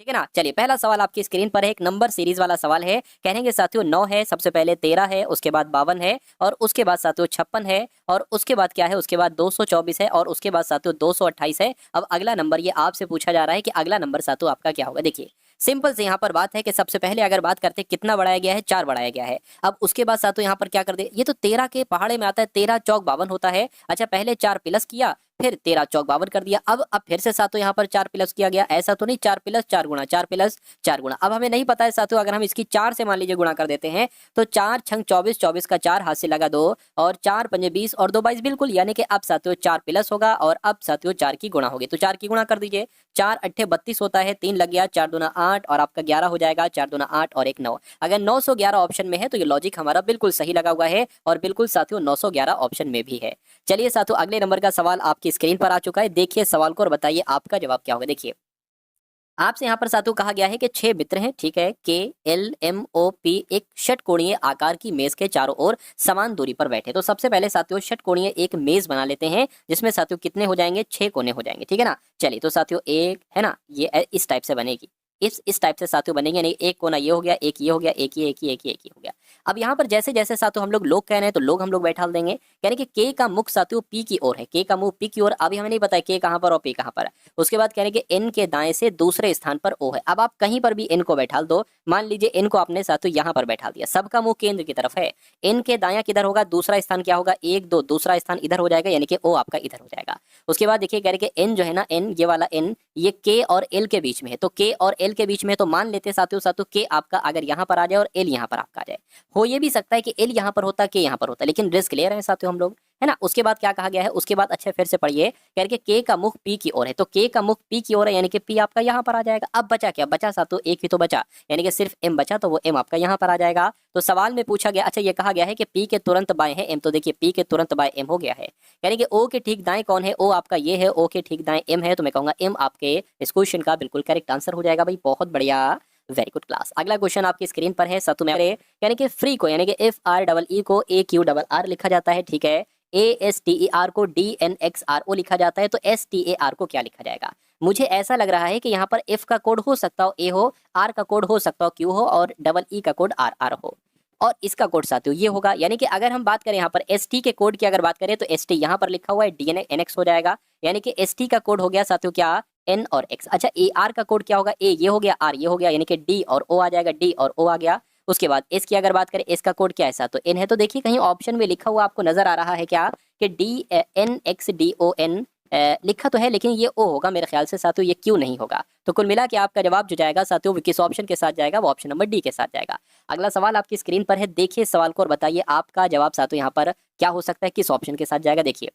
ठीक है ना। चलिए पहला सवाल आपकी स्क्रीन पर है, एक नंबर सीरीज वाला सवाल है। कहेंगे साथियों 9 है, सबसे पहले 13 है, उसके बाद 52 है, और उसके बाद साथियों 56 है, और उसके बाद क्या है, उसके बाद 224 है, और उसके बाद साथियों 228 है। अब अगला नंबर ये आपसे पूछा जा रहा है कि अगला नंबर साथियों आपका क्या होगा। देखिए सिंपल से यहाँ पर बात है कि सबसे पहले अगर बात करते हैं कितना बढ़ाया गया है, 4 बढ़ाया गया है। अब उसके बाद साथियों यहाँ पर क्या कर दे, ये तो 13 के पहाड़े में आता है, 13 चौक 52 होता है। अच्छा पहले 4 प्लस किया, फिर 13 चौक 52 कर दिया। अब फिर से साथियों यहाँ पर 4 प्लस किया गया, ऐसा तो नहीं 4 प्लस 4 गुणा, 4 प्लस 4 गुणा। अब हमें नहीं पता है साथियों, अगर हम इसकी 4 से मान लीजिए गुणा कर देते हैं तो 4 छंग 24, 24 का 4 हाथ से लगा 2, और 4 पंजे 20 और 2 22 बिल्कुल, यानी कि अब साथियों 4 प्लस होगा और अब साथियों 4 की गुणा होगी। तो 4 की गुणा कर दीजिए, 4 अट्ठे 32 होता है, 3 लग गया, 4 दूना 8 और आपका 11 हो जाएगा, 4 दूना 8 और 1 9। अगर 911 ऑप्शन में है तो ये लॉजिक हमारा बिल्कुल सही लगा हुआ है, और बिल्कुल साथियों 911 ऑप्शन में भी है। चलिए साथियों अगले नंबर का सवाल आपकी स्क्रीन पर आ चुका है, देखिए सवाल को और बताइए आपका जवाब क्या होगा। देखिए आपसे यहाँ पर साथियों कहा गया है कि 6 मित्र हैं, ठीक है, के एल एम ओ पी एक षटकोणीय आकार की मेज के चारों ओर समान दूरी पर बैठे। तो सबसे पहले साथियों षटकोणीय एक मेज बना लेते हैं, जिसमें साथियों कितने हो जाएंगे, 6 कोने हो जाएंगे, ठीक है ना। चलिए तो साथियों एक है ना, ये इस टाइप से बनेगी, इस टाइप से साथियों बनेंगे, नहीं एक कोना ये हो गया, एक ये हो गया, एक ये, एक ये, एक ये, एक ये हो गया। अब यहाँ पर जैसे जैसे साथियों हम लोग कह रहे हैं तो लोग हम लोग बैठा देंगे, यानी कि के का मुख साथियों पी की ओर है, के का मुख पी की ओर। अभी हमें नहीं पता है के कहाँ पर और पी कहाँ पर है। उसके बाद कह रहे हैं कि एन के दाएं से दूसरे स्थान पर ओ है। अब आप कहीं पर भी एन को बैठा दो, मान लीजिए एन को आपने साथियों यहाँ पर बैठा दिया, सबका मुंह केंद्र की तरफ है। एन के दाया किधर होगा, दूसरा स्थान क्या होगा, 1 2, दूसरा स्थान इधर हो जाएगा, यानी कि ओ आपका इधर हो जाएगा। उसके बाद देखिए कह रहे कि एन जो है ना, एन ये वाला एन ये के और एल के बीच में है, तो के और एल के बीच में है, तो मान लेते साथियों साथियों के आपका अगर यहाँ पर आ जाए और एल यहाँ पर आपका आ जाए। हो ये भी सकता है कि एल यहाँ पर होता, के यहाँ पर होता, लेकिन रिस्क ले रहे हैं साथियों हम लोग, है ना। उसके बाद क्या कहा गया है, उसके बाद अच्छे फिर से पढ़िए, कह रहे के का मुख पी की ओर है, तो के का मुख पी की ओर है, यानी कि पी आपका यहाँ पर आ जाएगा। अब बचा क्या, बचा साथियों एक ही तो बचा, यानी कि सिर्फ एम बचा, तो वो एम आपका यहाँ पर आ जाएगा। तो सवाल में पूछा गया, अच्छा ये कहा गया है कि पी के तुरंत बाएं है एम, तो देखिए पी के तुरंत बाएं एम हो गया है, यानी कि ओ के ठीक दाएं कौन है, ओ आपका ये है, ओ के ठीक दाएं एम है, तो मैं कहूंगा एम आपके इस क्वेश्चन का बिल्कुल करेक्ट आंसर हो जाएगा भाई, बहुत बढ़िया, वेरी गुड क्लास। अगला क्वेश्चन आपकी स्क्रीन पर है सतु में, यानी कि फ्री को, यानी कि एफ आर डबल ई को ए क्यू डबल आर लिखा जाता है, ठीक है, A S T E R को D N X R O लिखा जाता है, तो एस टी ए आर को क्या लिखा जाएगा। मुझे ऐसा लग रहा है कि यहाँ पर एफ का कोड हो सकता हो ए हो, आर का कोड हो सकता हो क्यू हो, और डबल ई का कोड आर आर हो, और इसका कोड साथियों ये होगा। यानी कि अगर हम बात करें यहाँ पर एस टी के कोड की अगर बात करें तो एस टी यहाँ पर लिखा हुआ है, डी एन एन एक्स हो जाएगा, यानी कि एस टी का कोड हो गया साथियों क्या, एन और एक्स। अच्छा ए आर का कोड क्या होगा, ए ये हो गया, आर ये हो गया, यानी कि डी और ओ आ जाएगा, डी और ओ आ गया। उसके बाद एस की अगर बात करें, एस का कोड क्या है साथियों, एन है, तो देखिए कहीं ऑप्शन में लिखा हुआ आपको नजर आ रहा है क्या, कि D N X D O N लिखा तो है, लेकिन ये ओ होगा मेरे ख्याल से साथियों, ये क्यों नहीं होगा। तो कुल मिला के आपका जवाब जो जाएगा साथियों वो किस ऑप्शन के साथ जाएगा, वो ऑप्शन नंबर डी के साथ जाएगा। अगला सवाल आपकी स्क्रीन पर है, देखिए सवाल को और बताइए आपका जवाब साथियों यहाँ पर क्या हो सकता है, किस ऑप्शन के साथ जाएगा। देखिए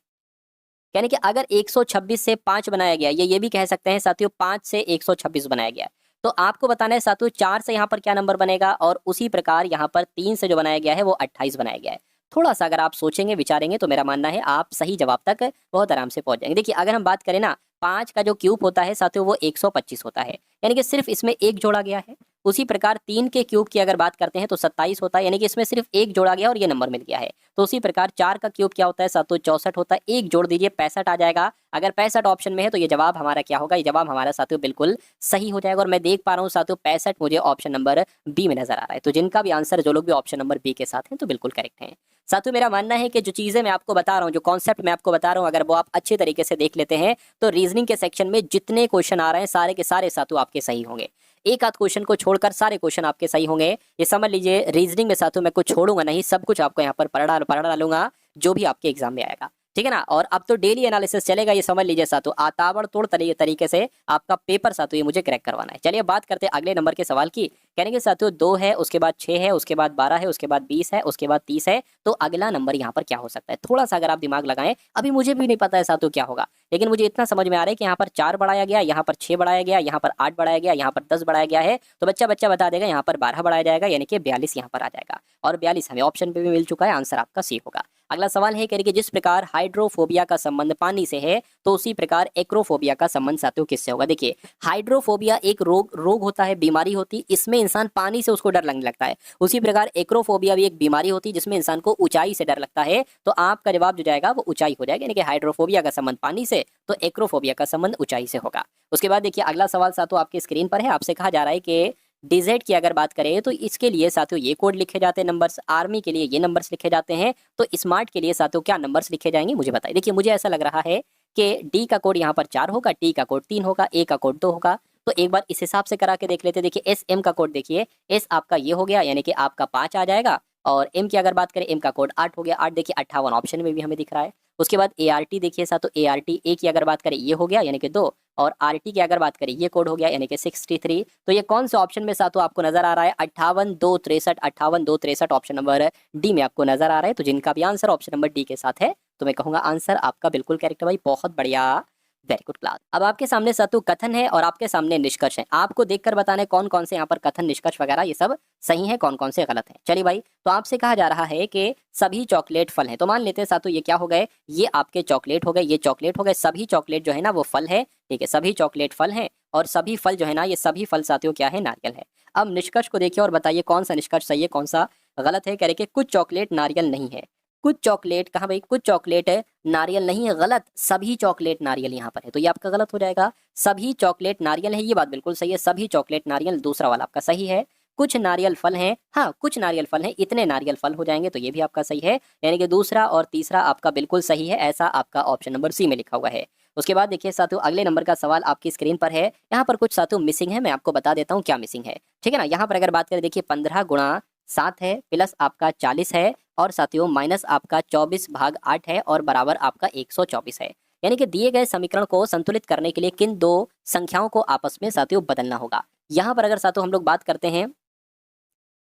यानी कि अगर 126 से 5 बनाया गया, ये भी कह सकते हैं साथियों 5 से 126 बनाया गया, तो आपको बताना है साथियों 4 से यहाँ पर क्या नंबर बनेगा, और उसी प्रकार यहाँ पर 3 से जो बनाया गया है वो 28 बनाया गया है। थोड़ा सा अगर आप सोचेंगे विचारेंगे तो मेरा मानना है आप सही जवाब तक बहुत आराम से पहुंच जाएंगे। देखिए अगर हम बात करें ना, 5 का जो क्यूब होता है साथियों वो 125 होता है, यानी कि सिर्फ इसमें एक जोड़ा गया है। उसी प्रकार 3 के क्यूब की अगर बात करते हैं तो 27 होता है, यानी कि इसमें सिर्फ एक जोड़ा गया और ये नंबर मिल गया है। तो उसी प्रकार 4 का क्यूब क्या होता है साथियों, 64 होता है, एक जोड़ दीजिए 65 आ जाएगा। अगर 65 ऑप्शन में है तो ये जवाब हमारा क्या होगा, ये जवाब हमारा साथियों बिल्कुल सही हो जाएगा। और मैं देख पा रहा हूँ साथियों 65 मुझे ऑप्शन नंबर बी में नजर आ रहा है, तो जिनका भी आंसर जो लोग भी ऑप्शन नंबर बी के साथ हैं तो बिल्कुल करेक्ट है। साथियों मेरा मानना है कि जो चीजें मैं आपको बता रहा हूँ, जो कॉन्सेप्ट मैं आपको बता रहा हूँ, अगर वो आप अच्छे तरीके से देख लेते हैं तो रीजनिंग के सेक्शन में जितने क्वेश्चन आ रहे हैं सारे के सारे साथियों आपके सही होंगे। एक आध क्वेश्चन को छोड़कर सारे क्वेश्चन आपके सही होंगे, ये समझ लीजिए। रीजनिंग में साथियों मैं कुछ छोड़ूंगा नहीं, सब कुछ आपको यहाँ पर पढ़ा डालूंगा जो भी आपके एग्जाम में आएगा, ठीक है ना। और अब तो डेली एनालिसिस चलेगा, ये समझ लीजिए साथियों, ताबड़तोड़ तरीके से आपका पेपर साथियों ये मुझे क्रैक करवाना है। चलिए बात करते हैं अगले नंबर के सवाल की। कहने के साथियों 2 है, उसके बाद 6 है, उसके बाद 12 है, उसके बाद 20 है, उसके बाद 30 है, तो अगला नंबर यहाँ पर क्या हो सकता है। थोड़ा सा अगर आप दिमाग लगाएं, अभी मुझे भी नहीं पता है साथियों क्या होगा, लेकिन मुझे इतना समझ में आ रहा है कि यहाँ पर 4 बढ़ाया गया, यहाँ पर 6 बढ़ाया गया, यहाँ पर 8 बढ़ाया गया, यहाँ पर 10 बढ़ाया गया है, तो बच्चा बता देगा यहाँ पर 12 बढ़ाया जाएगा, यानी कि 42 यहाँ पर आ जाएगा। और 42 हमें ऑप्शन पे भी मिल चुका है, आंसर आपका सी होगा। अगला सवाल है कह रही कि जिस प्रकार हाइड्रोफोबिया का संबंध पानी से है तो उसी प्रकार एक्रोफोबिया का संबंध साथियों किससे होगा। देखिए हाइड्रोफोबिया एक रोग होता है, बीमारी होती, इसमें इंसान पानी से उसको डर लगने लगता है। उसी प्रकार एक्रोफोबिया भी एक बीमारी होती है जिसमें इंसान को ऊंचाई से डर लगता है। तो आपका जवाब जो जाएगा वो ऊंचाई हो जाएगा, यानी कि हाइड्रोफोबिया का संबंध पानी से तो एक्रोफोबिया का संबंध ऊंचाई से होगा। उसके बाद देखिए अगला सवाल साथियों आपके स्क्रीन पर है। आपसे कहा जा रहा है कि डिजेट की अगर बात करें तो इसके लिए साथियों ये कोड लिखे जाते हैं नंबर्स, आर्मी के लिए ये नंबर्स लिखे जाते हैं, तो स्मार्ट के लिए साथियों क्या नंबर्स लिखे जाएंगे मुझे बताइए। देखिए मुझे ऐसा लग रहा है कि डी का कोड यहाँ पर 4 होगा, टी का कोड 3 होगा, ए का कोड 2 होगा। तो एक बार इस हिसाब से करा के देख लेते हैं। देखिए एस एम का कोड देखिए, एस आपका ये हो गया यानी कि आपका 5 आ जाएगा, और एम की अगर बात करें एम का कोड 8 हो गया, 8 देखिए 58 ऑप्शन में भी हमें दिख रहा है। उसके बाद ए आर टी देखिए साथियों, ए आर टी ए की अगर बात करें ये हो गया यानी कि 2, और आर टी की अगर बात करें ये कोड हो गया यानी कि 63। तो ये कौन से ऑप्शन में साथियों आपको नजर आ रहा है? 58 2 63, 58 2 63 ऑप्शन नंबर डी में आपको नजर आ रहा है। तो जिनका भी आंसर ऑप्शन नंबर डी के साथ है तो मैं कहूंगा आंसर आपका बिल्कुल करेक्ट है भाई, बहुत बढ़िया, वेरी गुड क्लास। अब आपके सामने सातु कथन है और आपके सामने निष्कर्ष है, आपको देखकर बताने कौन कौन से यहाँ पर कथन निष्कर्ष वगैरह ये सब सही है, कौन कौन से गलत है। चलिए भाई, तो आपसे कहा जा रहा है कि सभी चॉकलेट फल हैं, तो मान लेते हैं सातु ये क्या हो गए, ये आपके चॉकलेट हो गए, ये चॉकलेट हो गए, सभी चॉकलेट जो है ना वो फल है, ठीक है, सभी चॉकलेट फल हैं, और सभी फल जो है ना ये सभी फल साथियों क्या है, नारियल है। अब निष्कर्ष को देखिए और बताइए कौन सा निष्कर्ष सही है कौन सा गलत है। कह रहे कि कुछ चॉकलेट नारियल नहीं है, कुछ चॉकलेट, कहाँ भाई, कुछ चॉकलेट है नारियल नहीं है, गलत, सभी चॉकलेट नारियल यहाँ पर है, तो ये आपका गलत हो जाएगा। सभी चॉकलेट नारियल है, ये बात बिल्कुल सही है, सभी चॉकलेट नारियल दूसरा वाला आपका सही है। कुछ नारियल फल हैं, हाँ कुछ नारियल फल हैं, इतने नारियल फल हो जाएंगे, तो ये भी आपका सही है, यानी कि दूसरा और तीसरा आपका बिल्कुल सही है, ऐसा आपका ऑप्शन नंबर सी में लिखा हुआ है। उसके बाद देखिए साथियों अगले नंबर का सवाल आपकी स्क्रीन पर है, यहाँ पर कुछ साथियों मिसिंग है, मैं आपको बता देता हूँ क्या मिसिंग है, ठीक है ना। यहाँ पर अगर बात करें देखिए 15 गुणा 7 है, प्लस आपका 40 है, और साथियों माइनस आपका 24/8 है, और बराबर आपका 124 है। यानी कि दिए गए समीकरण को संतुलित करने के लिए किन दो संख्याओं को आपस में साथियों बदलना होगा। यहाँ पर अगर साथियों हम लोग बात करते हैं,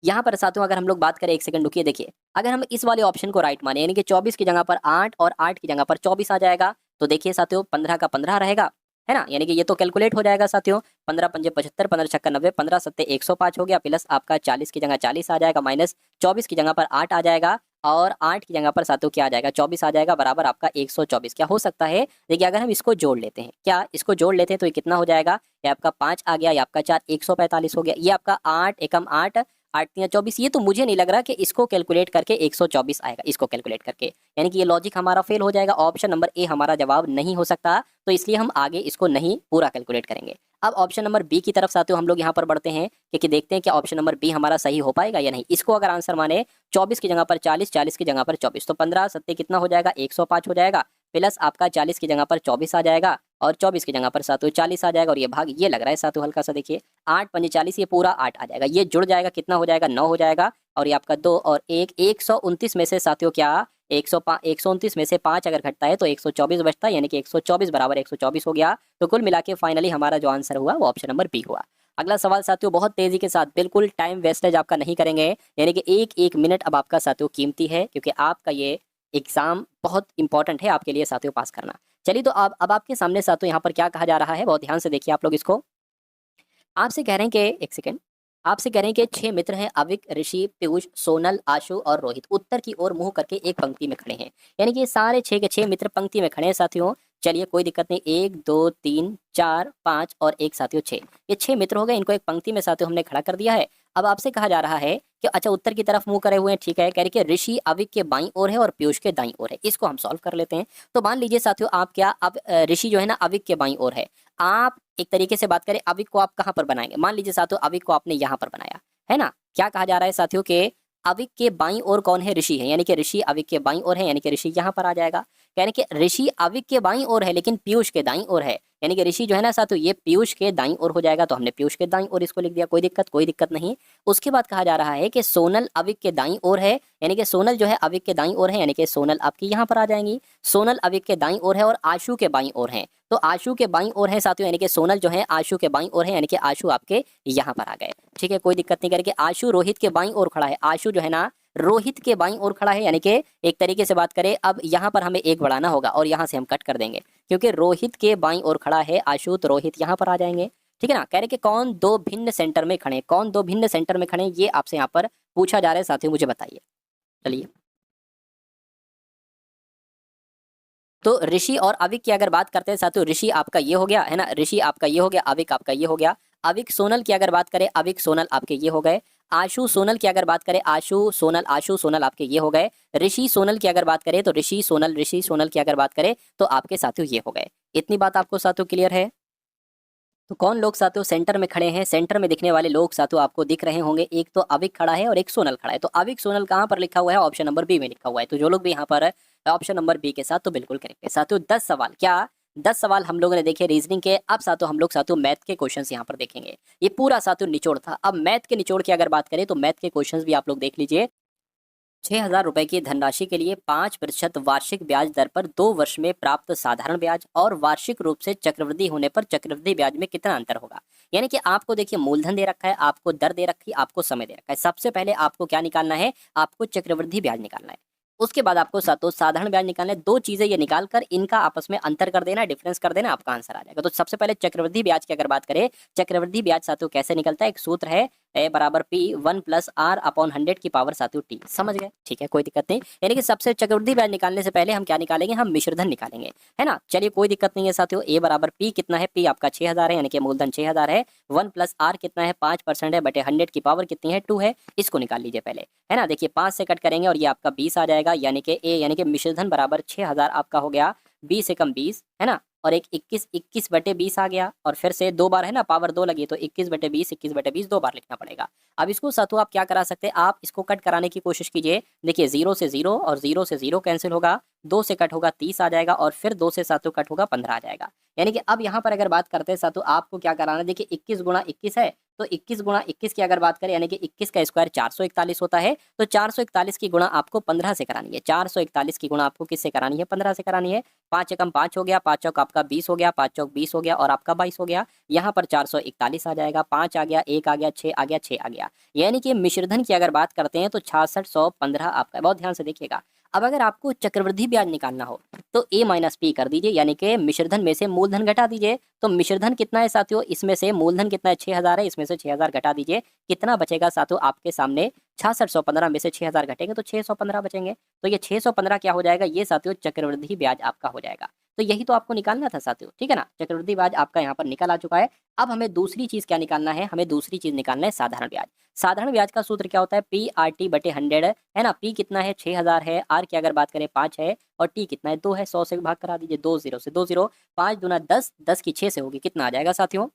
यहाँ पर साथियों अगर हम लोग बात करें, एक सेकंड रुकिए, देखिए अगर हम इस वाले ऑप्शन को राइट माने यानी कि 24 की जगह पर 8 और 8 की जगह पर 24 आ जाएगा, तो देखिए साथियों 15 का 15 रहेगा, है ना, यानी कि ये तो कैलकुलेट हो जाएगा साथियों, 15 पंजे 75, 15 छक्का 90, 15 सत्ते 105 हो गया, प्लस आपका 40 की जगह 40 आ जाएगा, माइनस 24 की जगह पर 8 आ जाएगा, और 8 की जगह पर साथियों क्या आ जाएगा, 24 आ जाएगा, बराबर आपका 124। क्या हो सकता है, देखिए अगर हम इसको जोड़ लेते हैं, क्या इसको जोड़ लेते हैं तो ये कितना हो जाएगा, ये आपका 5 आ गया, ये आपका 4, 145 हो गया, ये आपका 8 एकम 8, 8 3 24, ये तो मुझे नहीं लग रहा कि इसको कैलकुलेट करके 124 आएगा, इसको कैलकुलेट करके, यानी कि ये लॉजिक हमारा फेल हो जाएगा, ऑप्शन नंबर ए हमारा जवाब नहीं हो सकता, तो इसलिए हम आगे इसको नहीं पूरा कैलकुलेट करेंगे। अब ऑप्शन नंबर बी की तरफ साथियों हम लोग यहाँ पर बढ़ते हैं, क्योंकि देखते हैं कि ऑप्शन नंबर बी हमारा सही हो पाएगा या नहीं। इसको अगर आंसर माने 24 की जगह पर 40, 40 की जगह पर 24, तो 15 सत्ते कितना हो जाएगा, 105 हो जाएगा, प्लस आपका 40 की जगह पर 24 आ जाएगा, और 24 की जगह पर साथियों 40 आ जाएगा, और ये भाग ये लग रहा है साथियों हल्का सा, देखिए 8 पंजे 40, ये पूरा 8 आ जाएगा, ये जुड़ जाएगा, कितना हो जाएगा, 9 हो जाएगा, और ये आपका 2 और 1, 129 में से साथियों क्या 129 में से 5 अगर घटता है तो 124 बचता है, यानी कि 124 बराबर 124 हो गया। तो कुल मिला के फाइनली हमारा जो आंसर हुआ वो ऑप्शन नंबर बी हुआ। अगला सवाल साथियों बहुत तेजी के साथ, बिल्कुल टाइम वेस्टेज आपका नहीं करेंगे, यानी कि एक एक मिनट अब आपका साथियों कीमती है, क्योंकि आपका ये एग्जाम बहुत इंपॉर्टेंट है आपके लिए साथियों पास करना। चलिए तो अब आपके सामने साथियों यहाँ पर क्या कहा जा रहा है, बहुत ध्यान से देखिए आप लोग इसको। आपसे कह रहे हैं कि एक सेकेंड, आपसे कह रहे हैं कि 6 मित्र हैं, अविक, ऋषि, पीयूष, सोनल, आशु और रोहित उत्तर की ओर मुंह करके एक पंक्ति में खड़े हैं, यानी कि ये सारे 6 के 6 मित्र पंक्ति में खड़े हैं साथियों। चलिए कोई दिक्कत नहीं, 1 2 3 4 5 और एक साथियों 6, ये 6 मित्र हो गए, इनको एक पंक्ति में साथियों हमने खड़ा कर दिया है। अब आपसे कहा जा रहा है कि अच्छा उत्तर की तरफ मुंह करे हुए हैं, ठीक है, कह रहे कि ऋषि अविक के बाईं ओर है और पीयूष के दाईं ओर है, इसको हम सॉल्व कर लेते हैं। तो मान लीजिए साथियों आप क्या, अब ऋषि जो है ना अविक के बाईं ओर है, आप एक तरीके से बात करें अविक को आप कहाँ पर बनाएंगे, मान लीजिए साथियों अविक को आपने यहाँ पर बनाया है ना, क्या कहा जा रहा है साथियों के अविक के बाईं ओर कौन है, ऋषि है, यानी कि ऋषि अविक के बाईं ओर है, यानी कि ऋषि यहाँ पर आ जाएगा, यानी कि ऋषि अविक के बाईं ओर है लेकिन पीयूष के दाईं ओर है, यानी कि ऋषि जो है ना साथियों ये पीयूष के दाईं ओर हो जाएगा, तो हमने पीयूष के दाईं ओर इसको लिख दिया, कोई दिक्कत नहीं। उसके बाद कहा जा रहा है कि सोनल अविक के दाईं ओर है, यानी कि सोनल जो है अविक के दाईं ओर है, यानी कि सोनल आपकी यहाँ पर आ जाएंगी, सोनल अविक के दाईं ओर है, और आशु के बाईं ओर है, तो आशु के बाईं ओर है साथियों, यानी कि सोनल जो है आशु के बाईं ओर है, यानी कि आशु आपके यहाँ पर आ गए, ठीक है, कोई दिक्कत नहीं, करके आशु रोहित के बाईं ओर खड़ा है, आशु जो है ना रोहित के बाईं ओर खड़ा है, यानी कि एक तरीके से बात करें अब यहाँ पर हमें एक बढ़ाना होगा और यहाँ से हम कट कर देंगे, क्योंकि रोहित के बाईं ओर खड़ा है आशु, तो रोहित यहाँ पर आ जाएंगे, ठीक है ना। कह रहे कि कौन दो भिन्न सेंटर में खड़े, कौन दो भिन्न सेंटर में खड़े, ये आपसे यहाँ पर पूछा जा रहा है साथियों, मुझे बताइए। चलिए तो ऋषि और अविक की अगर बात करते हैं साथियों, ऋषि आपका ये हो गया है ना, ऋषि आपका ये हो गया, अविक आपका ये हो गया। अविक सोनल की अगर बात करें, अविक सोनल आपके ये हो गए। आशु सोनल की अगर बात करें, आशु सोनल आपके ये हो गए। ऋषि सोनल की अगर बात करें तो ऋषि सोनल की अगर बात करें तो आपके साथियों ये हो गए। इतनी बात आपको साथियों क्लियर है? तो कौन लोग साथियों सेंटर में खड़े हैं? सेंटर में दिखने वाले लोग साथियों आपको दिख रहे होंगे, एक तो अविक खड़ा है और एक सोनल खड़ा है। तो अविक सोनल कहाँ पर लिखा हुआ है? ऑप्शन नंबर बी में लिखा हुआ है। तो जो लोग भी यहाँ पर ऑप्शन नंबर बी के साथ तो बिल्कुल करेक्ट है साथियों। 10 सवाल, क्या 10 सवाल हम लोगों ने देखे रीजनिंग के। अब साथियों हम लोग साथियों मैथ के क्वेश्चंस यहाँ पर देखेंगे। ये पूरा साथियों निचोड़ था। अब मैथ के निचोड़ की अगर बात करें तो मैथ के क्वेश्चंस भी आप लोग देख लीजिए। 6,000 रुपए की धनराशि के लिए 5% वार्षिक ब्याज दर पर 2 वर्ष में प्राप्त साधारण ब्याज और वार्षिक रूप से चक्रवृद्धि होने पर चक्रवृद्धि ब्याज में कितना अंतर होगा। यानी कि आपको देखिए मूलधन दे रखा है, आपको दर दे रखी है, आपको समय दे रखा है। सबसे पहले आपको क्या निकालना है? आपको चक्रवृद्धि ब्याज निकालना है। उसके बाद आपको सातों साधारण ब्याज निकालना है। दो चीजें ये निकाल कर इनका आपस में अंतर कर देना, डिफरेंस कर देना, आपका आंसर आ जाएगा। तो सबसे पहले चक्रवृद्धि ब्याज की अगर बात करें, चक्रवृद्धि ब्याज साथियों कैसे निकलता है? एक सूत्र है ए बराबर पी 1+r/100 की पावर साथियों टी। समझ गए? ठीक है, कोई दिक्कत नहीं। यानी कि सबसे चक्रवृद्धि ब्याज निकालने से पहले हम क्या निकालेंगे? हम मिश्रधन निकालेंगे, है ना। चलिए कोई दिक्कत नहीं है साथियों। ए बराबर पी कितना है? पी आपका 6,000 है, यानी कि मूलधन 6,000 है। 1+r कितना है? 5% है, बटे 100 की पावर कितनी है? 2 है। इसको निकाल लीजिए पहले, है ना। देखिए 5 से कट करेंगे और ये आपका 20 आ जाएगा, यानी कि ए यानी कि मिश्रधन बराबर 6,000 आपका हो गया 20 एकम 20, है ना। और एक 21 बटे 20 आ गया, और फिर से 2 बार है ना, पावर 2 लगी, तो 21 बटे 20 2 बार लिखना पड़ेगा। अब इसको साथियों आप क्या करा सकते हैं? आप इसको कट कराने की कोशिश कीजिए। देखिए 0 से 0 और 0 से 0 कैंसिल होगा, 2 से कट होगा 30 आ जाएगा, और फिर 2 से साथियों कट होगा 15 आ जाएगा। यानी कि अब यहाँ पर अगर बात करते हैं साथियों, आपको क्या कराना है? देखिए 21 गुणा 21 है, तो 21 गुणा 21 की अगर बात करें, यानी कि 21 का स्क्वायर 441 होता है। तो 441 की गुणा आपको 15 से करानी है। 441 की गुणा आपको किससे करानी है? 15 से करानी है। 5 एकम 5 हो गया, 5 चौक आपका 20 हो गया, 5 चौक 20 हो गया, और आपका 22 हो गया। यहाँ पर 441 आ जाएगा, 5 आ गया, 1 आ गया, 6 आ गया, 6 आ गया। यानी कि मिश्रधन की अगर बात करते हैं तो 6615 आपका। बहुत ध्यान से देखिएगा। अब अगर आपको चक्रवृद्धि ब्याज निकालना हो तो a माइनस पी कर दीजिए, यानी कि मिश्रधन में से मूलधन घटा दीजिए। तो मिश्रधन कितना है साथियों? इसमें से मूलधन कितना है? 6,000 है, इसमें से 6,000 घटा दीजिए। कितना बचेगा साथियों आपके सामने? 6615 में से 6,000 घटेंगे तो 615 बचेंगे। तो ये 615 क्या हो जाएगा? ये साथियों चक्रवृद्धि ब्याज आपका हो जाएगा। तो यही तो आपको निकालना था साथियों, ठीक है ना। चक्रवृद्धि ब्याज आपका यहाँ पर निकल आ चुका है। अब हमें दूसरी चीज क्या निकालना है? हमें दूसरी चीज निकालना है साधारण ब्याज। साधारण ब्याज का सूत्र क्या होता है? पी आर टी बटे 100, है ना। पी कितना है? 6,000 है। आर की अगर बात करें 5 है, और टी कितना है? 2 है। 100 से भाग करा दीजिए, 2 0 से 2 0, 5 दूना 10, 10 की 6 से होगी, कितना आ जाएगा साथियों?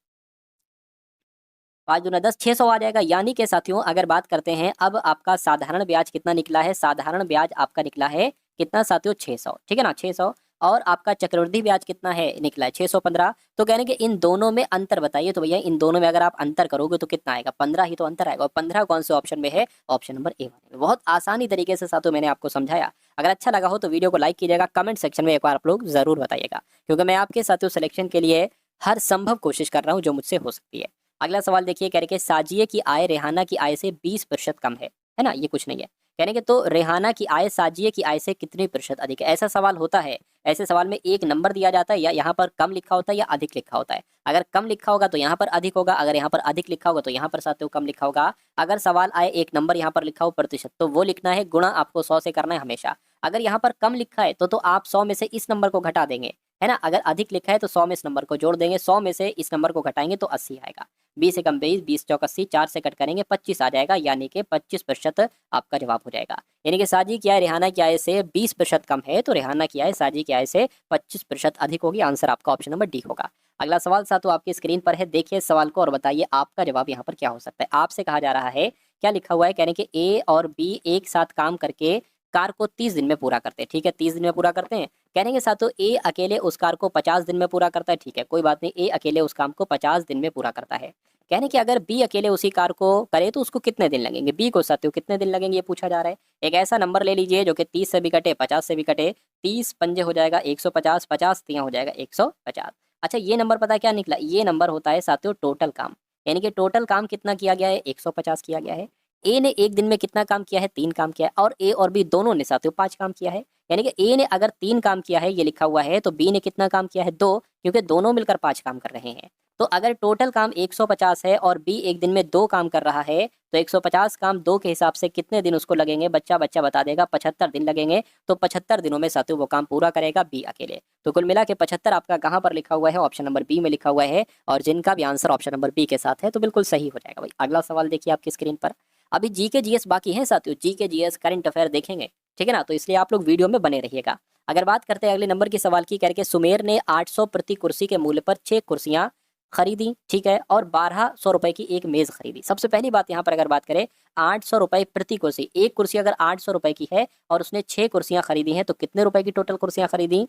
5 दूना 10, 600 आ जाएगा। यानी कि साथियों अगर बात करते हैं, अब आपका साधारण ब्याज कितना निकला है? साधारण ब्याज आपका निकला है कितना साथियों? 600, ठीक है ना, 600। और आपका चक्रवृद्धि ब्याज कितना है? निकला है 615। तो कहने के इन दोनों में अंतर बताइए। तो भैया इन दोनों में अगर आप अंतर करोगे तो कितना आएगा? 15 ही तो अंतर आएगा। और 15 कौन से ऑप्शन में है? ऑप्शन नंबर ए वाले में। बहुत आसानी तरीके से साथियों मैंने आपको समझाया। अगर अच्छा लगा हो तो वीडियो को लाइक कीजिएगा, कमेंट सेक्शन में एक बार आप लोग जरूर बताइएगा, क्योंकि मैं आपके साथियों सिलेक्शन के लिए हर संभव कोशिश कर रहा हूँ जो मुझसे हो सकती है। अगला सवाल देखिए, कह रहे कि साजिए की आय रेहाना की आय से 20% कम है ना। ये कुछ नहीं है। कहने के तो रेहाना की आय साजिए की आय से कितने प्रतिशत अधिक है? ऐसा सवाल होता है। ऐसे सवाल में एक नंबर दिया जाता है, या यहाँ पर कम लिखा होता है या अधिक लिखा होता है। अगर कम लिखा होगा तो यहाँ पर अधिक होगा, अगर यहाँ पर अधिक लिखा होगा तो यहाँ पर साथियों कम लिखा होगा। अगर सवाल आए एक नंबर यहाँ पर लिखा हो प्रतिशत, तो वो लिखना है गुणा आपको 100 से करना है हमेशा। अगर यहाँ पर कम लिखा है तो आप 100 में से इस नंबर को घटा देंगे, है ना। अगर अधिक लिखा है तो 100 में इस नंबर को जोड़ देंगे, 100 में से इस नंबर को घटाएंगे तो 80 आएगा। 20 एकम 20, 20 चौक 80, 4 से कट करेंगे 25 आ जाएगा, यानी कि 25% आपका जवाब हो जाएगा। यानी कि साजी की आय रेहाना की आय से 20% कम है, तो रेहाना की आय साजी की आय से 25% अधिक होगी। आंसर आपका ऑप्शन नंबर डी होगा। अगला सवाल साथियों आपकी स्क्रीन पर है, देखिए सवाल को और बताइए आपका जवाब यहाँ पर क्या हो सकता है। आपसे कहा जा रहा है, क्या लिखा हुआ है? कहने के ए और बी एक साथ काम करके कार को 30 दिन में पूरा करते हैं, ठीक है, 30 दिन में पूरा करते हैं। कहने के साथियों ए अकेले उस कार को 50 दिन में पूरा करता है, ठीक है, कोई बात नहीं, ए अकेले उस काम को 50 दिन में पूरा करता है। कहने कि अगर बी अकेले उसी कार को करे तो उसको कितने दिन लगेंगे? बी को साथियों कितने दिन लगेंगे ये पूछा जा रहा है। एक ऐसा नंबर ले लीजिए जो कि 30 से भी कटे, 50 से भी कटे, 30 पंजे हो जाएगा 150, 50 तियां हो जाएगा 150। अच्छा ये नंबर पता है क्या निकला? ये नंबर होता है साथियों टोटल काम। यानी कि टोटल काम कितना किया गया है? 150 किया गया है। ए ने एक दिन में कितना काम किया है? 3 काम किया है। और ए और बी दोनों ने साथियों 5 काम किया है। यानी कि ए ने अगर 3 काम किया है, ये लिखा हुआ है, तो बी ने कितना काम किया है? 2, क्योंकि दोनों मिलकर 5 काम कर रहे हैं। तो अगर टोटल काम 150 है और बी एक दिन में 2 काम कर रहा है तो 150 काम 2 के हिसाब से कितने दिन उसको लगेंगे, बच्चा बच्चा बता देगा, 75 दिन लगेंगे। तो 75 दिनों में साथियों वो काम पूरा करेगा बी अकेले। तो कुल मिला के 75 आपका कहाँ पर लिखा हुआ है, ऑप्शन नंबर बी में लिखा हुआ है, और जिनका भी आंसर ऑप्शन नंबर बी के साथ है तो बिल्कुल सही हो जाएगा भाई। अगला सवाल देखिए आपकी स्क्रीन पर। अभी जी के जीएस बाकी है साथियों, जी के जीएस करंट अफेयर देखेंगे, ठीक है ना, तो इसलिए आप लोग वीडियो में बने रहिएगा। अगर बात करते हैं अगले नंबर की सवाल की, करके सुमेर ने 800 प्रति कुर्सी के मूल्य पर 6 कुर्सियां खरीदी, ठीक है, और 1200 रुपए की एक मेज खरीदी। सबसे पहली बात यहाँ पर अगर बात करें 800 रुपए प्रति कुर्सी, एक कुर्सी अगर 800 रुपए की है और उसने 6 कुर्सियां खरीदी हैं तो कितने रुपए की टोटल कुर्सियां खरीदी,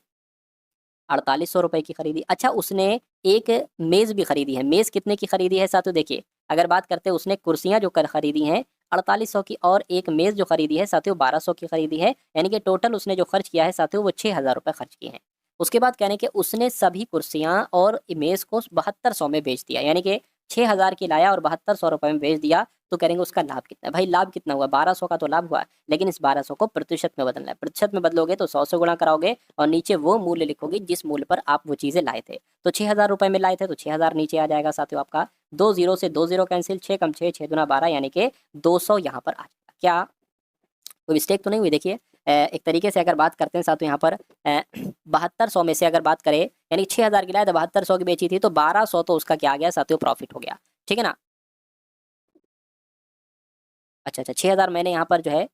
4800 रुपए की खरीदी। अच्छा, उसने एक मेज भी खरीदी है, मेज कितने की खरीदी है साथियों, देखिए अगर बात करते हैं उसने कुर्सियां जो कर खरीदी हैं 4800 की, और एक मेज जो खरीदी है साथियों 1200 की खरीदी है, यानी कि टोटल उसने जो खर्च किया है साथियों वो 6000 रुपए खर्च किए हैं। उसके बाद कहने के उसने सभी कुर्सियां और मेज को 7200 में बेच दिया, यानी कि 6000 की लाया और 7200 रुपए में बेच दिया। तो करेंगे उसका लाभ कितना है भाई, लाभ कितना हुआ, 1200 का तो लाभ हुआ, लेकिन इस 1200 को प्रतिशत में बदलना है। प्रतिशत में बदलोगे तो 100 से गुणा कराओगे और नीचे वो मूल्य लिखोगे जिस मूल्य पर आप वो चीजें लाए थे। तो 6000 रुपए में लाए थे तो 6000 नीचे आ जाएगा साथियों आपका, 2 जीरो से 2 जीरो कैंसिल, 6 कम 6, 6 दूना 12, यानी कि 200 यहाँ पर आ जाएगा। क्या कोई मिस्टेक तो नहीं हुई, देखिए एक तरीके से अगर बात करते हैं साथियों यहाँ पर 7200 में से अगर बात करें, यानी 6000 की लाए तो 7200 की बेची थी, तो 1200 तो उसका क्या आ गया साथियों, प्रॉफिट हो गया, ठीक है ना। अच्छा अच्छा, 6000 मैंने यहाँ पर जो है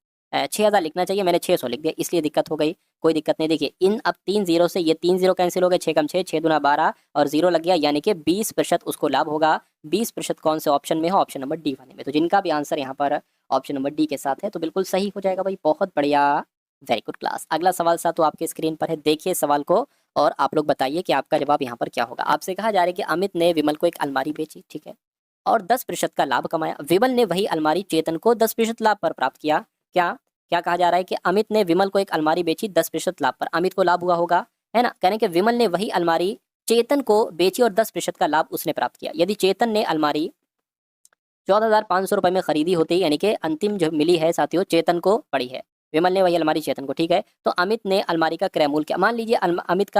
6000 लिखना चाहिए, मैंने 600 लिख दिया, इसलिए दिक्कत हो गई। कोई दिक्कत नहीं, देखिए इन अब 3 जीरो से ये 3 जीरो कैंसिल हो गए, 6 कम 6, 6 दूना 12 और जीरो लग गया, यानी कि 20% उसको लाभ होगा। 20% कौन से ऑप्शन में हो, ऑप्शन नंबर डी वाले में। तो जिनका भी आंसर यहाँ पर ऑप्शन नंबर डी के साथ है तो बिल्कुल सही हो जाएगा भाई, बहुत बढ़िया, वेरी गुड क्लास। अगला सवाल साथ तो आपके स्क्रीन पर है, देखिए सवाल को और आप लोग बताइए कि आपका जवाब यहाँ पर क्या होगा। आपसे कहा जा रहा है कि अमित ने विमल को एक अलमारी बेची, ठीक है, और 10% का लाभ कमाया। विमल ने वही अलमारी चेतन को 10% लाभ पर प्राप्त किया। क्या क्या कहा जा रहा है कि अमित ने विमल को एक अलमारी बेची 10% लाभ पर, अमित को लाभ हुआ होगा, है ना। कहने के विमल ने वही अलमारी चेतन को बेची और 10% का लाभ उसने प्राप्त किया। यदि चेतन ने अलमारी 14,500 रुपए में खरीदी होती, यानी कि अंतिम जो मिली है साथियों चेतन को पड़ी है, विमल ने वही अलमारी चेतन को, ठीक है, तो अमित ने अलमारी का क्रय मूल्य क्या, मान लीजिए अमित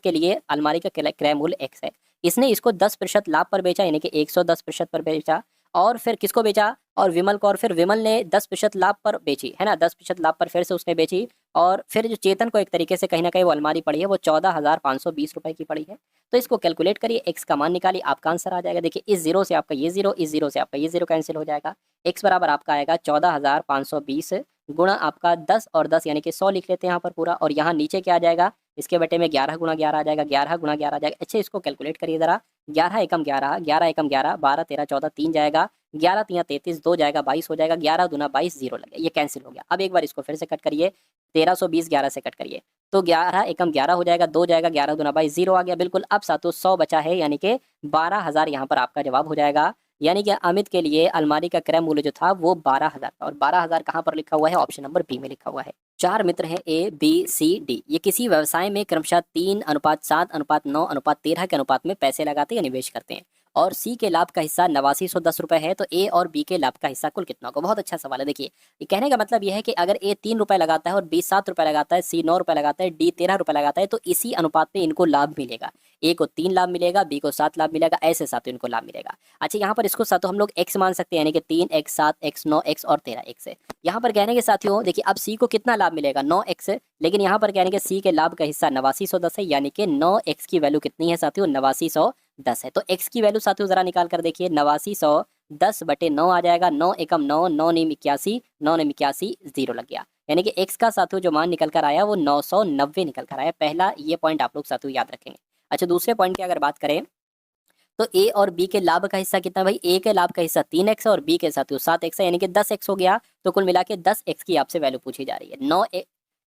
के लिए अलमारी का क्रय मूल्य x है, इसने इसको 10% लाभ पर बेचा, यानी कि 110% पर बेचा, और फिर किसको बेचा, और विमल को, और फिर विमल ने 10% लाभ पर बेची, है ना, 10% लाभ पर फिर से उसने बेची, और फिर जो चेतन को एक तरीके से कहीं ना कहीं वो अलमारी पड़ी है वो 14,520 रुपए की पड़ी है। तो इसको कैलकुलेट करिए, एक्स का मान निकालिए, आपका आंसर आ जाएगा। देखिए इस जीरो से आपका ये जीरो, इस जीरो से आपका ये जीरो कैंसिल हो जाएगा। एक्स बराबर आपका आएगा 14,520 गुणा आपका 10 और 10 यानी कि 100 लिख लेते हैं यहाँ पर पूरा, और यहाँ नीचे क्या आ जाएगा, इसके बटे में 11 गुणा 11 आ जाएगा, 11 गुणा 11 आ जाएगा। अच्छा इसको कैलकुलेट करिए जरा, 11 एकम 11, 11 एकम 11, 12 13 14 3 जाएगा, 11 3 33 2 जाएगा, 22 हो जाएगा, 11 दूना 22 जीरो लगे, ये कैंसिल हो गया। अब एक बार इसको फिर से कट करिए, 1320 11 से कट करिए तो 11 एकम 11 हो जाएगा, 2 जाएगा, 11 दूना 22 जीरो आ गया, बिल्कुल। अब सातों 100 बचा है, यानी कि 12,000 यहाँ पर आपका जवाब हो जाएगा। यानी कि अमित के लिए अलमारी का क्रय मूल्य जो था वो 12,000 था, और 12,000 कहाँ पर लिखा हुआ है, ऑप्शन नंबर बी में लिखा हुआ है। 4 मित्र हैं ए बी सी डी, ये किसी व्यवसाय में क्रमशः 3:7:9:13 के अनुपात में पैसे लगाते या निवेश करते हैं, और सी के लाभ का हिस्सा 8910 रुपए है, तो ए और बी के लाभ का हिस्सा कुल कितना होगा। बहुत अच्छा सवाल है। देखिए ये कहने का मतलब यह है कि अगर ए 3 रुपए लगाता है और बी 7 रुपए लगाता है, सी 9 रुपए लगाता है, डी 13 रुपए लगाता है, तो इसी अनुपात में इनको लाभ मिलेगा। ए को 3 लाभ मिलेगा, बी को 7 लाभ मिलेगा, ऐसे साथ इनको लाभ मिलेगा। अच्छा यहाँ पर इसको साथ हम लोग एक्स मान सकते हैं, यानी कि 3 x 7 x 9 x और 13 x है। यहाँ पर कहने के साथियों देखिए अब सी को कितना लाभ मिलेगा, 9x, लेकिन यहाँ पर कहने के सी के लाभ का हिस्सा 8910 है, यानी कि 9x की वैल्यू कितनी है साथियों, 8910 है। तो x की वैल्यू साथियों जरा निकाल कर देखिए, 8910 बटे 9 आ जाएगा, 9 एकम 9, 9 9 81, 9 9 81 जीरो लग गया, यानी कि x का साथियों जो मान निकल कर आया वो 990 निकल कर आया। पहला ये पॉइंट आप लोग साथियों याद रखेंगे। अच्छा दूसरे पॉइंट की अगर बात करें तो ए और बी के लाभ का हिस्सा कितना भाई, ए के लाभ का हिस्सा 3x है और बी के साथियों 7x है, यानी कि 10x हो गया। तो कुल मिला के 10x की आपसे वैल्यू पूछी जा रही है।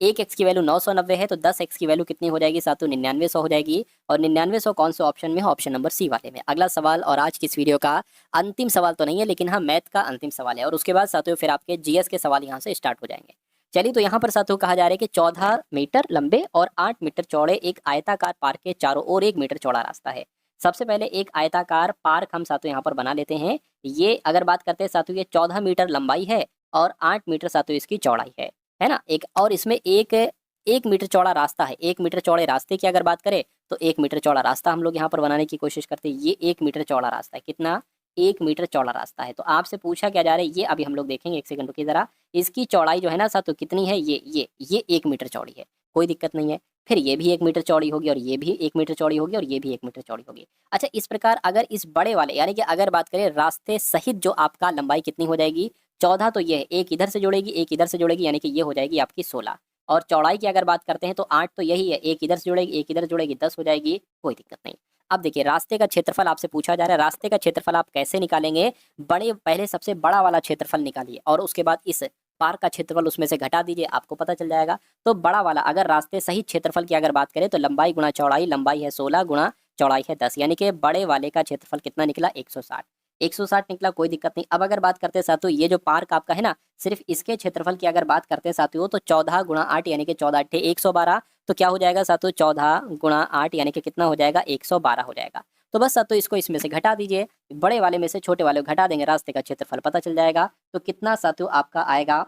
1x की वैल्यू 990 है, तो 10x की वैल्यू कितनी हो जाएगी साथियों, 9900 हो जाएगी, और 9900 कौन से ऑप्शन में है, ऑप्शन नंबर सी वाले में। अगला सवाल और आज की इस वीडियो का अंतिम सवाल तो नहीं है, लेकिन हाँ मैथ का अंतिम सवाल है, और उसके बाद साथियों फिर आपके जीएस के सवाल यहाँ से स्टार्ट हो जाएंगे। चलिए तो यहाँ पर साथियों कहा जा रहा है कि 14 मीटर लंबे और 8 मीटर चौड़े एक आयताकार पार्क के चारों ओर 1 मीटर चौड़ा रास्ता है। सबसे पहले एक आयताकार पार्क हम साथियों यहाँ पर बना लेते हैं। ये अगर बात करते हैं साथियों, ये 14 मीटर लंबाई है और 8 मीटर साथियों इसकी चौड़ाई है ना। एक और इसमें एक 1 मीटर चौड़ा रास्ता है, 1 मीटर चौड़े रास्ते की अगर बात करें तो 1 मीटर चौड़ा रास्ता हम लोग यहाँ पर बनाने की कोशिश करते हैं। ये 1 मीटर चौड़ा रास्ता है, कितना? 1 मीटर चौड़ा रास्ता है। तो आपसे पूछा क्या जा रहा है, ये अभी हम लोग देखेंगे, 1 सेकंड रुकिए जरा। इसकी चौड़ाई जो है ना साथियों कितनी है, ये 1 मीटर चौड़ी है, कोई दिक्कत नहीं है। फिर ये भी 1 मीटर चौड़ी होगी और ये भी 1 मीटर चौड़ी होगी और ये भी 1 मीटर चौड़ी होगी। अच्छा, इस प्रकार अगर इस बड़े वाले यानी कि अगर बात करें रास्ते सहित जो आपका लंबाई कितनी हो जाएगी, 14 तो ये है, एक इधर से जुड़ेगी एक इधर से जुड़ेगी, यानी कि ये हो जाएगी आपकी 16। और चौड़ाई की अगर बात करते हैं तो 8 तो यही है, एक इधर से जुड़ेगी एक इधर जुड़ेगी, 10 हो जाएगी, कोई दिक्कत नहीं। अब देखिए रास्ते का क्षेत्रफल आपसे पूछा जा रहा है, रास्ते का क्षेत्रफल आप कैसे निकालेंगे? बड़े पहले सबसे बड़ा वाला क्षेत्रफल निकालिए और उसके बाद इस पार का क्षेत्रफल उसमें से घटा दीजिए, आपको पता चल जाएगा। तो बड़ा वाला अगर रास्ते सहित क्षेत्रफल की अगर बात करें तो लंबाई गुणा चौड़ाई, लंबाई है 16 गुणा चौड़ाई है 10, यानी कि बड़े वाले का क्षेत्रफल कितना निकला? 160। 160 निकला, कोई दिक्कत नहीं। अब अगर बात करते हैं साथियों ये जो पार्क आपका है ना, सिर्फ इसके क्षेत्रफल की अगर बात करते हैं साथियों तो 14 गुणा 8 यानी कि 14 अट्ठे 112। तो क्या हो जाएगा साथियों? 14 गुणा 8 यानी कि कितना हो जाएगा? 112 हो जाएगा। तो बस साथियों इसको इसमें से घटा दीजिए, बड़े वाले में से छोटे वाले को घटा देंगे, रास्ते का क्षेत्रफल पता चल जाएगा। तो कितना साथियों आपका आएगा,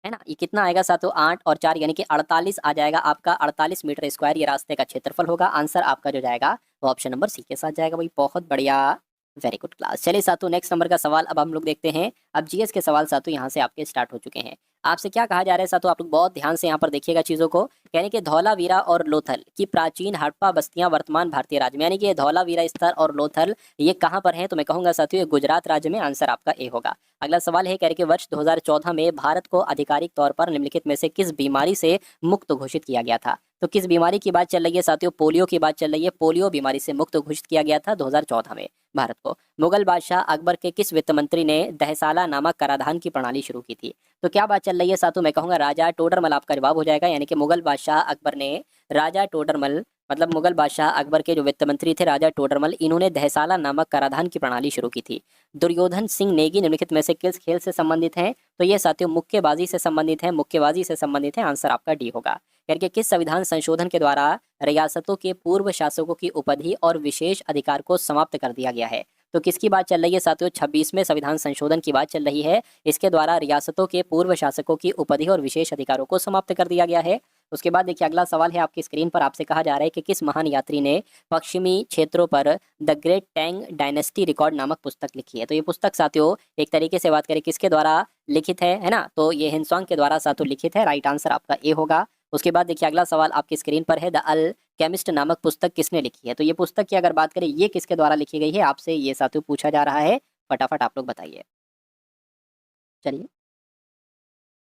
है ना? ये कितना आएगा साथियों? 8 और 4 यानी कि 48 आ जाएगा आपका, 48 मीटर स्क्वायर ये रास्ते का क्षेत्रफल होगा। आंसर आपका जो जाएगा वो ऑप्शन नंबर सी के साथ जाएगा भाई। बहुत बढ़िया, वेरी गुड क्लास। चलिए साथियों नेक्स्ट नंबर का सवाल अब हम लोग देखते हैं। अब जीएस के सवाल साथियों यहाँ से आपके स्टार्ट हो चुके हैं। आपसे क्या कहा जा रहा है साथियों, आप लोग बहुत ध्यान से यहाँ पर देखिएगा चीजों को। यानी कि धौलावीरा और लोथल की प्राचीन हड़प्पा बस्तियां वर्तमान भारतीय राज्य में, यानी कि ये धौलावीरा स्थल और लोथल ये कहाँ पर है? तो मैं कहूंगा साथियों ये गुजरात राज्य में। आंसर आपका ए होगा। अगला सवाल है, कह रहे कि वर्ष 2014 में भारत को आधिकारिक तौर पर निम्नलिखित में से किस बीमारी से मुक्त घोषित किया गया था? तो किस बीमारी की बात चल रही है साथियों? पोलियो की बात चल रही है। पोलियो बीमारी से मुक्त घोषित किया गया था 2014 में भारत को। मुगल बादशाह अकबर के किस वित्त मंत्री ने दहसाला नामक कराधान की प्रणाली शुरू की थी? तो क्या बात चल रही है साथियों? मैं कहूंगा राजा टोडरमल आपका जवाब हो जाएगा। यानी कि मुगल बादशाह अकबर ने, राजा टोडरमल मतलब मुगल बादशाह अकबर के जो वित्त मंत्री थे राजा टोडरमल, इन्होंने दहसाला नामक कराधान की प्रणाली शुरू की थी। दुर्योधन सिंह नेगी निम्नलिखित में से किस खेल से संबंधित हैं? तो ये साथियों मुक्केबाजी से संबंधित है, मुक्केबाजी से संबंधित है। आंसर आपका डी होगा। करके किस संविधान संशोधन के द्वारा रियासतों के पूर्व शासकों की उपाधि और विशेष अधिकार को समाप्त कर दिया गया है? तो किसकी बात चल रही है साथियों? 26वें संविधान संशोधन की बात चल रही है। इसके द्वारा रियासतों के पूर्व शासकों की उपाधि और विशेष अधिकारों को समाप्त कर दिया गया है। उसके बाद देखिए अगला सवाल है आपकी स्क्रीन पर। आपसे कहा जा रहा है कि किस महान यात्री ने पश्चिमी क्षेत्रों पर the great Tang dynasty record नामक पुस्तक लिखी है? तो ये पुस्तक साथियों एक तरीके से बात करें किसके द्वारा लिखित है ना? तो ये हिंसोंग के द्वारा साथियों लिखित है। राइट आंसर आपका ए होगा। उसके बाद देखिए अगला सवाल आपकी स्क्रीन पर है, द अल केमिस्ट नामक पुस्तक किसने लिखी है? तो ये पुस्तक की अगर बात करें ये किसके द्वारा लिखी गई है? आपसे ये साथियों पूछा जा रहा है, फटाफट आप लोग बताइए। चलिए,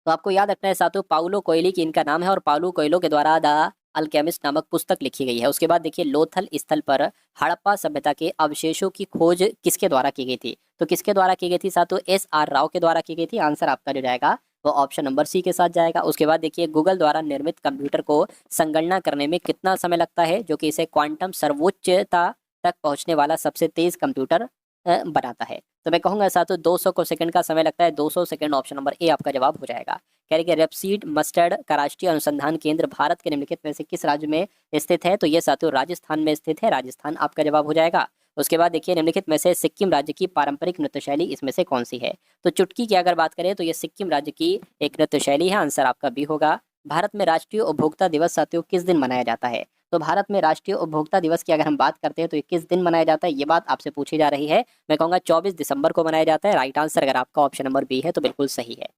तो आपको याद रखना है साथियों पाउलो कोयली की इनका नाम है और पाउलो कोयलो के द्वारा द अल्केमिस्ट नामक पुस्तक लिखी गई है। उसके बाद देखिए लोथल स्थल पर हड़प्पा सभ्यता के अवशेषों की खोज किसके द्वारा की गई थी? तो किसके द्वारा की गई थी साथियों? SR राव के द्वारा की गई थी। आंसर आपका जो जाएगा वो ऑप्शन नंबर सी के साथ जाएगा। उसके बाद देखिए गूगल द्वारा निर्मित कंप्यूटर को संगणना करने में कितना समय लगता है, जो कि इसे क्वांटम सर्वोच्चता तक पहुंचने वाला सबसे तेज कंप्यूटर बनाता है? तो मैं कहूंगा साथियों 200 को सेकंड का समय लगता है, 200 सेकंड। ऑप्शन नंबर ए आपका जवाब हो जाएगा। कह रहे कि रेपसीड मस्टर्ड का राष्ट्रीय अनुसंधान केंद्र भारत के निम्नलिखित में से किस राज्य में स्थित है? तो ये साथियों राजस्थान में स्थित है। राजस्थान आपका जवाब हो जाएगा। उसके बाद देखिए निम्नलिखित में से सिक्किम राज्य की पारंपरिक नृत्य शैली इसमें से कौन सी है? तो चुटकी की अगर बात करें तो ये सिक्किम राज्य की एक नृत्य शैली है। आंसर आपका बी होगा। भारत में राष्ट्रीय उपभोक्ता दिवस साथियों किस दिन मनाया जाता है? तो भारत में राष्ट्रीय उपभोक्ता दिवस की अगर हम बात करते हैं तो ये किस दिन मनाया जाता है? ये बात आपसे पूछी जा रही है। मैं कहूँगा 24 दिसंबर को मनाया जाता है। राइट आंसर अगर आपका ऑप्शन नंबर बी है तो बिल्कुल सही है।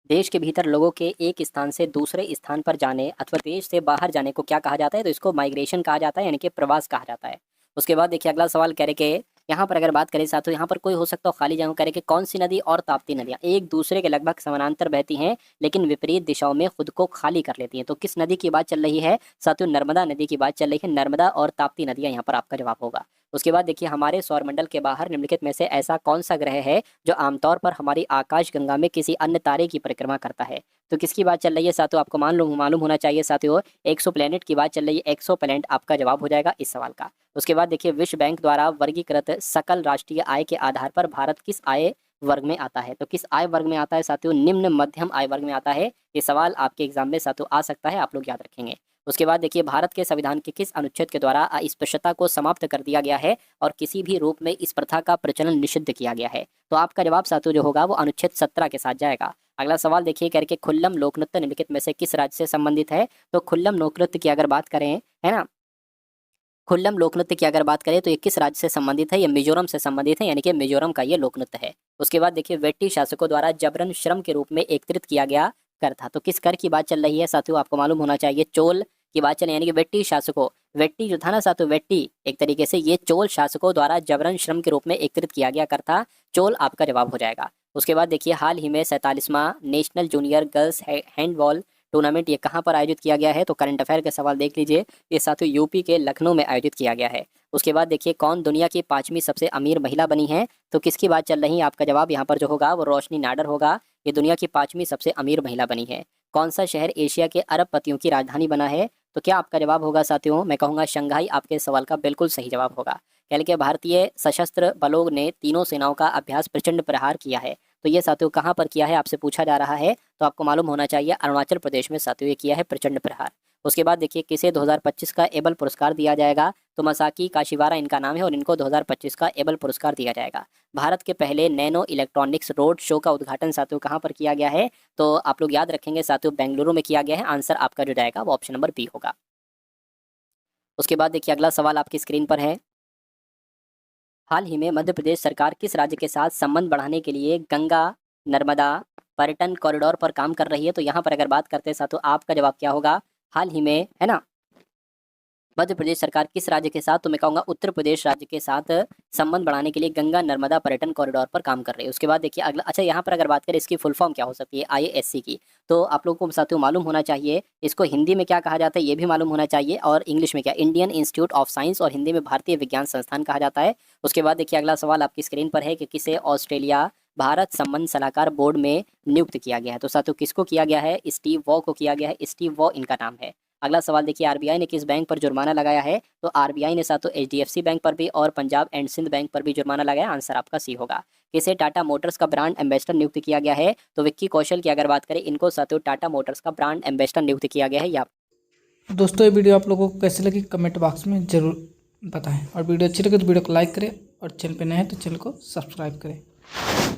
देश के भीतर लोगों के एक स्थान से दूसरे स्थान पर जाने अथवा देश से बाहर जाने को क्या कहा जाता है? तो इसको माइग्रेशन कहा जाता है, यानी कि प्रवास कहा जाता है। उसके बाद देखिए अगला सवाल कह रहे कि यहाँ पर अगर बात करें साथियों, यहाँ पर कोई हो सकता हो खाली जगह, कह रहे कि कौन सी नदी और ताप्ती नदियाँ एक दूसरे के लगभग समानांतर बहती हैं लेकिन विपरीत दिशाओं में खुद को खाली कर लेती हैं? तो किस नदी की बात चल रही है साथियों? नर्मदा नदी की बात चल रही है। नर्मदा और ताप्ती नदियाँ यहाँ पर आपका जवाब होगा। उसके बाद देखिए हमारे सौरमंडल के बाहर निम्नलिखित में से ऐसा कौन सा ग्रह है जो आमतौर पर हमारी आकाश गंगा में किसी अन्य तारे की परिक्रमा करता है? तो किसकी बात चल रही है साथियों? आपको मालूम होना चाहिए साथियों, एक्सोप्लैनेट की बात चल रही है। एक्सोप्लैनेट आपका जवाब हो जाएगा इस सवाल का। उसके बाद देखिए विश्व बैंक द्वारा वर्गीकृत सकल राष्ट्रीय आय के आधार पर भारत किस आय वर्ग में आता है? तो किस आय वर्ग में आता है साथियों? निम्न मध्यम आय वर्ग में आता है। ये सवाल आपके एग्जाम में साथियों आ सकता है, आप लोग याद रखेंगे। उसके बाद देखिए भारत के संविधान के किस अनुच्छेद के द्वारा अस्पृश्यता को समाप्त कर दिया गया है और किसी भी रूप में इस प्रथा का प्रचलन निषिद्ध किया गया है? तो आपका जवाब साथियों जो होगा वो अनुच्छेद 17 के साथ जाएगा। अगला सवाल देखिए, कह रहे कि खुल्लम लोक नृत्य निम्नलिखित में से किस राज्य से संबंधित है। तो खुल्लम लोक नृत्य की अगर बात करें, है ना, खुल्लम लोक नृत्य की अगर बात करें तो ये किस राज्य से संबंधित है, ये मिजोरम से संबंधित है, यानी कि मिजोरम का ये लोक नृत्य है। उसके बाद देखिए, वेट्टी शासकों द्वारा जबरन श्रम के रूप में एकत्रित किया गया कर था। तो किस कर की बात चल रही है साथियों, आपको मालूम होना चाहिए, चोल की बात चले, यानी कि वेट्टी शासकों, वेट्टी जो था ना साथियों, वेट्टी एक तरीके से ये चोल शासकों द्वारा जबरन श्रम के रूप में एकत्रित किया गया कर था। चोल आपका जवाब हो जाएगा। उसके बाद देखिए, हाल ही में 47वां national junior girls handball tournament ये कहाँ पर आयोजित किया गया है। तो करंट अफेयर के सवाल देख लीजिए, ये साथियों यूपी के लखनऊ में आयोजित किया गया है। उसके बाद देखिए, कौन दुनिया की 5वीं सबसे अमीर महिला बनी है। तो किसकी बात चल रही है, आपका जवाब यहाँ पर जो होगा वो रोशनी नाडर होगा। ये दुनिया की 5वीं सबसे अमीर महिला बनी है। कौन सा शहर एशिया के अरबपतियों की राजधानी बना है। तो क्या आपका जवाब होगा साथियों, मैं कहूँगा शंघाई आपके सवाल का बिल्कुल सही जवाब होगा। कह के भारतीय सशस्त्र बलों ने तीनों सेनाओं का अभ्यास प्रचंड प्रहार किया है। तो ये साथियों कहाँ पर किया है, आपसे पूछा जा रहा है। तो आपको मालूम होना चाहिए अरुणाचल प्रदेश में साथियों ये किया है प्रचंड प्रहार। उसके बाद देखिए, किसे 2025 का एबल पुरस्कार दिया जाएगा। तो मसाकी काशीवारा इनका नाम है और इनको 2025 का एबल पुरस्कार दिया जाएगा। भारत के पहले नैनो इलेक्ट्रॉनिक्स रोड शो का उद्घाटन साथियों कहाँ पर किया गया है। तो आप लोग याद रखेंगे साथियों, बेंगलुरु में किया गया है। आंसर आपका जो जाएगा वो ऑप्शन नंबर बी होगा। उसके बाद देखिए, अगला सवाल आपकी स्क्रीन पर है, हाल ही में मध्य प्रदेश सरकार किस राज्य के साथ संबंध बढ़ाने के लिए गंगा नर्मदा पर्यटन कॉरिडोर पर काम कर रही है। तो यहाँ पर अगर बात करते हैं साथियों, आपका जवाब क्या होगा, हाल ही में, है ना, मध्य प्रदेश सरकार किस राज्य के साथ, तो मैं कहूँगा उत्तर प्रदेश राज्य के साथ संबंध बढ़ाने के लिए गंगा नर्मदा पर्यटन कॉरिडोर पर काम कर रही है। उसके बाद देखिए अगला, अच्छा यहाँ पर अगर बात करें इसकी फुल फॉर्म क्या हो सकती है, IASC की। तो आप लोगों को साथियों मालूम होना चाहिए, इसको हिंदी में क्या कहा जाता है ये भी मालूम होना चाहिए, और इंग्लिश में क्या, इंडियन इंस्टीट्यूट ऑफ साइंस, और हिंदी में भारतीय विज्ञान संस्थान कहा जाता है। उसके बाद देखिए, अगला सवाल आपकी स्क्रीन पर है कि किसे ऑस्ट्रेलिया भारत संबंध सलाहकार बोर्ड में नियुक्त किया गया है। तो साथियों किसको किया गया है, स्टीव वॉ को किया गया है। स्टीव वॉ इनका नाम है। अगला सवाल देखिए, आरबीआई ने किस बैंक पर जुर्माना लगाया है। तो आरबीआई ने साथियों HDFC बैंक पर भी और पंजाब एंड सिंध बैंक पर भी जुर्माना लगाया। आंसर आपका सी होगा। किसे टाटा मोटर्स का ब्रांड एम्बेसडर नियुक्त किया गया है। तो विक्की कौशल की अगर बात करें, इनको साथियों टाटा मोटर्स का ब्रांड एम्बेसडर नियुक्त किया गया है। या दोस्तों ये वीडियो आप लोगों को कैसी लगी कमेंट बॉक्स में ज़रूर बताएं, और वीडियो अच्छी लगे तो वीडियो को लाइक करें, और चैनल पे नए हैं तो चैनल को सब्सक्राइब करें।